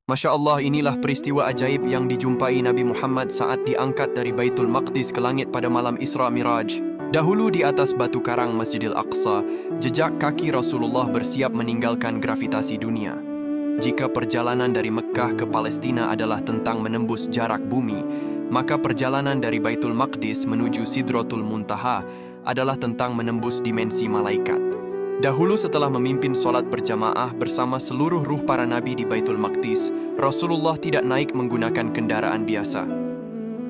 Masya Allah, inilah peristiwa ajaib yang dijumpai Nabi Muhammad saat diangkat dari Baitul Maqdis ke langit pada malam Isra Miraj. Dahulu di atas batu karang Masjidil Aqsa, jejak kaki Rasulullah bersiap meninggalkan gravitasi dunia. Jika perjalanan dari Mekkah ke Palestina adalah tentang menembus jarak bumi, maka perjalanan dari Baitul Maqdis menuju Sidratul Muntaha adalah tentang menembus dimensi malaikat. Dahulu setelah memimpin sholat berjamaah bersama seluruh ruh para nabi di Baitul Maqdis, Rasulullah tidak naik menggunakan kendaraan biasa.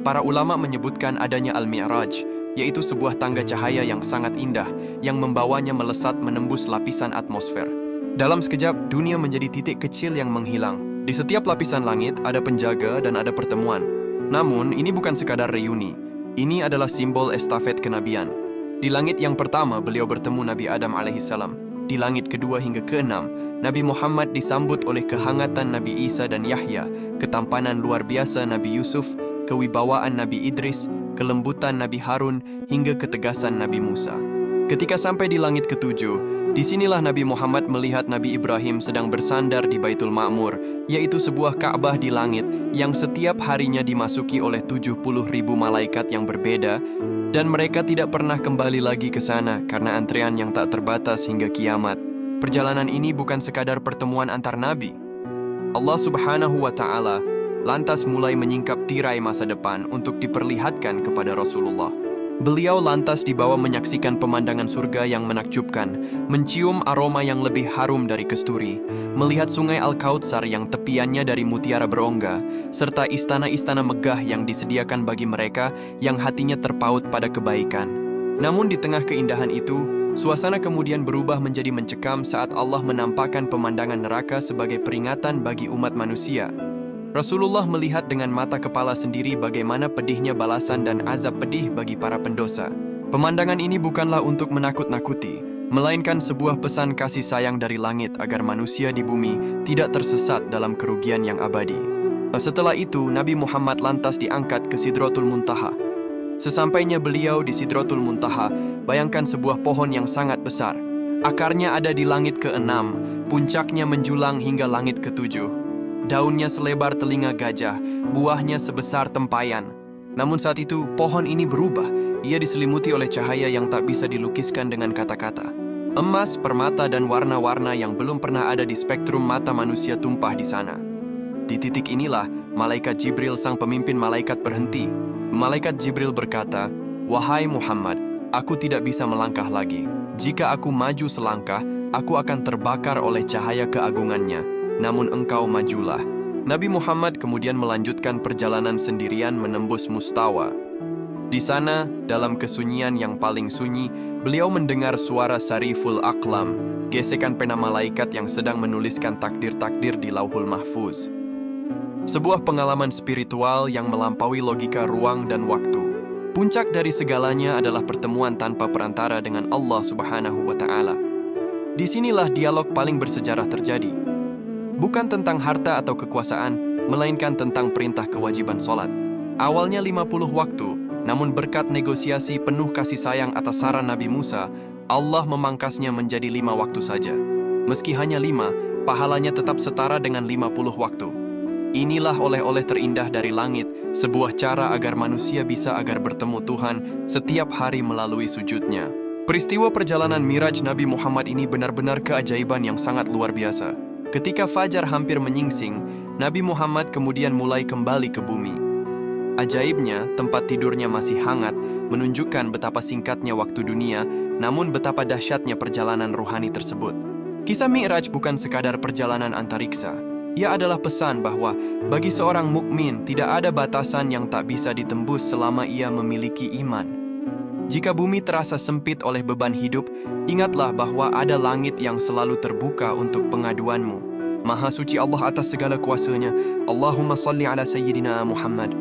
Para ulama menyebutkan adanya Al-Mi'raj, yaitu sebuah tangga cahaya yang sangat indah yang membawanya melesat menembus lapisan atmosfer. Dalam sekejap, dunia menjadi titik kecil yang menghilang. Di setiap lapisan langit ada penjaga dan ada pertemuan. Namun, ini bukan sekadar reuni. Ini adalah simbol estafet kenabian. Di langit yang pertama, beliau bertemu Nabi Adam alaihissalam. Di langit kedua hingga keenam, Nabi Muhammad disambut oleh kehangatan Nabi Isa dan Yahya, ketampanan luar biasa Nabi Yusuf, kewibawaan Nabi Idris, kelembutan Nabi Harun, hingga ketegasan Nabi Musa. Ketika sampai di langit ketujuh, disinilah Nabi Muhammad melihat Nabi Ibrahim sedang bersandar di Baitul Ma'mur, yaitu sebuah Ka'bah di langit yang setiap harinya dimasuki oleh 70.000 malaikat yang berbeda, dan mereka tidak pernah kembali lagi ke sana karena antrean yang tak terbatas hingga kiamat. Perjalanan ini bukan sekadar pertemuan antar nabi. Allah Subhanahu wa Ta'ala lantas mulai menyingkap tirai masa depan untuk diperlihatkan kepada Rasulullah. Beliau lantas dibawa menyaksikan pemandangan surga yang menakjubkan, mencium aroma yang lebih harum dari kesturi, melihat sungai Al-Kautsar yang tepiannya dari mutiara berongga, serta istana-istana megah yang disediakan bagi mereka yang hatinya terpaut pada kebaikan. Namun di tengah keindahan itu, suasana kemudian berubah menjadi mencekam saat Allah menampakkan pemandangan neraka sebagai peringatan bagi umat manusia. Rasulullah melihat dengan mata kepala sendiri bagaimana pedihnya balasan dan azab pedih bagi para pendosa. Pemandangan ini bukanlah untuk menakut-nakuti, melainkan sebuah pesan kasih sayang dari langit agar manusia di bumi tidak tersesat dalam kerugian yang abadi. Setelah itu, Nabi Muhammad lantas diangkat ke Sidratul Muntaha. Sesampainya beliau di Sidratul Muntaha, bayangkan sebuah pohon yang sangat besar. Akarnya ada di langit ke-6, puncaknya menjulang hingga langit ke-7. Daunnya selebar telinga gajah, buahnya sebesar tempayan. Namun saat itu, pohon ini berubah. Ia diselimuti oleh cahaya yang tak bisa dilukiskan dengan kata-kata. Emas, permata, dan warna-warna yang belum pernah ada di spektrum mata manusia tumpah di sana. Di titik inilah, Malaikat Jibril sang pemimpin malaikat berhenti. Malaikat Jibril berkata, "Wahai Muhammad, aku tidak bisa melangkah lagi. Jika aku maju selangkah, aku akan terbakar oleh cahaya keagungannya. Namun engkau majulah." Nabi Muhammad kemudian melanjutkan perjalanan sendirian menembus Mustawa. Di sana, dalam kesunyian yang paling sunyi, beliau mendengar suara Sariful Aqlam, gesekan pena malaikat yang sedang menuliskan takdir-takdir di Lauhul Mahfuz. Sebuah pengalaman spiritual yang melampaui logika ruang dan waktu. Puncak dari segalanya adalah pertemuan tanpa perantara dengan Allah Subhanahu wa Ta'ala. Disinilah dialog paling bersejarah terjadi. Bukan tentang harta atau kekuasaan, melainkan tentang perintah kewajiban sholat. Awalnya 50 waktu, namun berkat negosiasi penuh kasih sayang atas saran Nabi Musa, Allah memangkasnya menjadi 5 waktu saja. Meski hanya 5, pahalanya tetap setara dengan 50 waktu. Inilah oleh-oleh terindah dari langit, sebuah cara agar manusia bisa bertemu Tuhan setiap hari melalui sujudnya. Peristiwa perjalanan Miraj Nabi Muhammad ini benar-benar keajaiban yang sangat luar biasa. Ketika fajar hampir menyingsing, Nabi Muhammad kemudian mulai kembali ke bumi. Ajaibnya, tempat tidurnya masih hangat, menunjukkan betapa singkatnya waktu dunia, namun betapa dahsyatnya perjalanan rohani tersebut. Kisah Mi'raj bukan sekadar perjalanan antariksa. Ia adalah pesan bahwa bagi seorang mukmin tidak ada batasan yang tak bisa ditembus selama ia memiliki iman. Jika bumi terasa sempit oleh beban hidup, ingatlah bahwa ada langit yang selalu terbuka untuk pengaduanmu. Maha suci Allah atas segala kuasanya. Allahumma salli ala Sayyidina Muhammad.